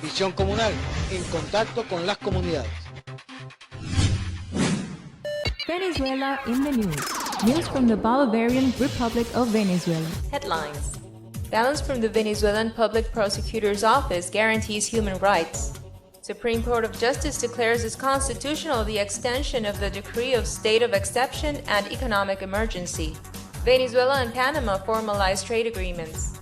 Visión comunal, en contacto con las comunidades. Venezuela in the news. News from the Bolivarian Republic of Venezuela. Headlines. Balance from the Venezuelan Public Prosecutor's Office guarantees human rights. Supreme Court of Justice declares as constitutional the extension of the decree of state of exception and economic emergency. Venezuela and Panama formalize trade agreements.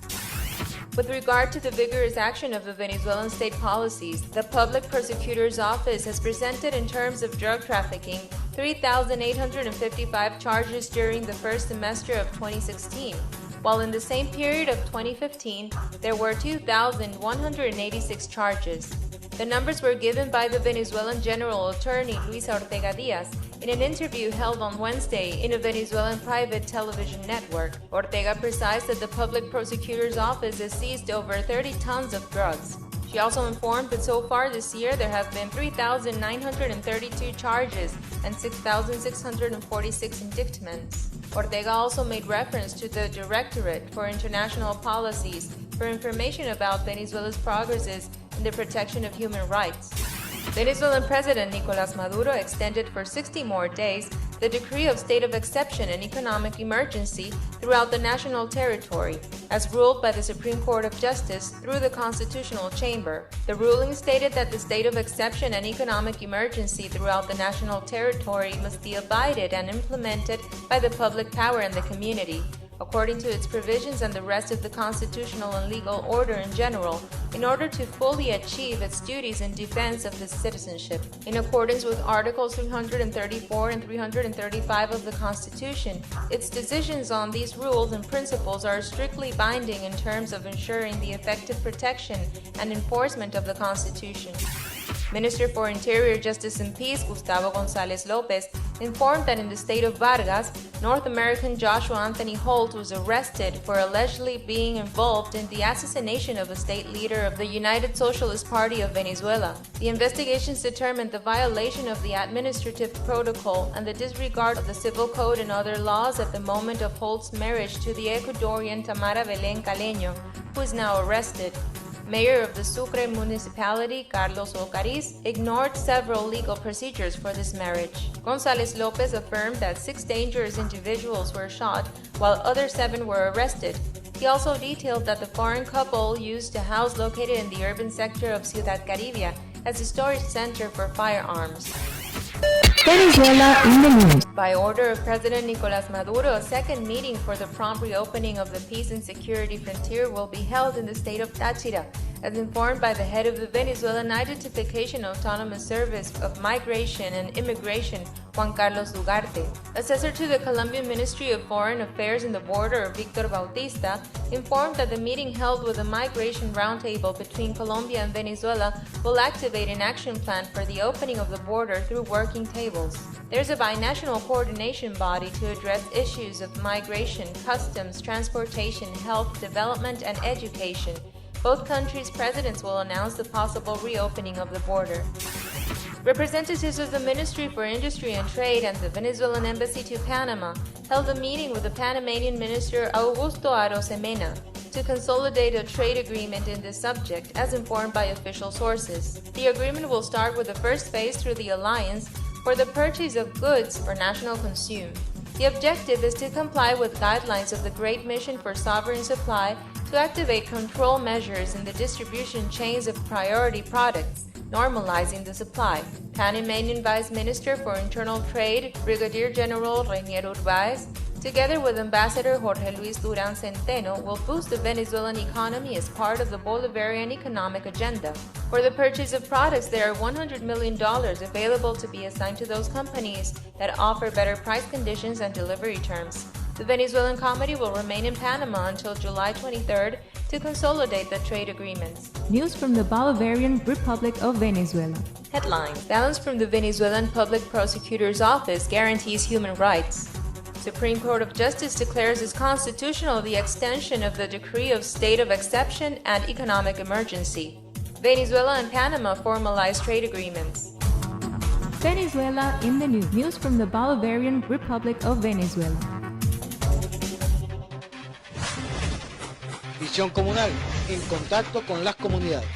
With regard to the vigorous action of the Venezuelan state policies, the Public Prosecutor's Office has presented in terms of drug trafficking 3,855 charges during the first semester of 2016, while in the same period of 2015, there were 2,186 charges. The numbers were given by the Venezuelan General Attorney Luis Ortega Diaz in an interview held on Wednesday in a Venezuelan private television network. Ortega precised that the Public Prosecutor's Office has seized over 30 tons of drugs. She also informed that so far this year there have been 3,932 charges and 6,646 indictments. Ortega also made reference to the Directorate for International Policies for information about Venezuela's progresses in the protection of human rights. Venezuelan President Nicolás Maduro extended for 60 more days the decree of state of exception and economic emergency throughout the national territory, as ruled by the Supreme Court of Justice through the Constitutional Chamber. The ruling stated that the state of exception and economic emergency throughout the national territory must be abided and implemented by the public power and the community, according to its provisions and the rest of the constitutional and legal order in general, in order to fully achieve its duties in defense of the citizenship. In accordance with Articles 334 and 335 of the Constitution, its decisions on these rules and principles are strictly binding in terms of ensuring the effective protection and enforcement of the Constitution. Minister for Interior, Justice and Peace, Gustavo González López, informed that in the state of Vargas, North American Joshua Anthony Holt was arrested for allegedly being involved in the assassination of a state leader of the United Socialist Party of Venezuela. The investigations determined the violation of the administrative protocol and the disregard of the civil code and other laws at the moment of Holt's marriage to the Ecuadorian Tamara Belén Caleño, who is now arrested. Mayor of the Sucre municipality, Carlos Ocariz, ignored several legal procedures for this marriage. González López affirmed that 6 dangerous individuals were shot, while other 7 were arrested. He also detailed that the foreign couple used a house located in the urban sector of Ciudad Caribia as a storage center for firearms. Venezuela in the news. By order of President Nicolás Maduro, a second meeting for the prompt reopening of the peace and security frontier will be held in the state of Táchira, as informed by the head of the Venezuelan Identification Autonomous Service of Migration and Immigration, Juan Carlos Ugarte. Assessor to the Colombian Ministry of Foreign Affairs and the Border, Victor Bautista, informed that the meeting held with the Migration Roundtable between Colombia and Venezuela will activate an action plan for the opening of the border through working tables. There's a binational coordination body to address issues of migration, customs, transportation, health, development, and education. Both countries' presidents will announce the possible reopening of the border. Representatives of the Ministry for Industry and Trade and the Venezuelan Embassy to Panama held a meeting with the Panamanian Minister Augusto Arosemena to consolidate a trade agreement in this subject, as informed by official sources. The agreement will start with the first phase through the alliance for the purchase of goods for national consume. The objective is to comply with guidelines of the Great Mission for Sovereign Supply to activate control measures in the distribution chains of priority products, normalizing the supply. Panamanian Vice Minister for Internal Trade, Brigadier General Reinier Urbáez, together with Ambassador Jorge Luis Duran Centeno, will boost the Venezuelan economy as part of the Bolivarian economic agenda. For the purchase of products, there are $100 million available to be assigned to those companies that offer better price conditions and delivery terms. The Venezuelan committee will remain in Panama until July 23rd to consolidate the trade agreements. News from the Bolivarian Republic of Venezuela. Headlines. Balance from the Venezuelan Public Prosecutor's Office guarantees human rights. Supreme Court of Justice declares as constitutional the extension of the decree of state of exception and economic emergency. Venezuela and Panama formalize trade agreements. Venezuela in the news. News from the Bolivarian Republic of Venezuela. Visión comunal, en contacto con las comunidades.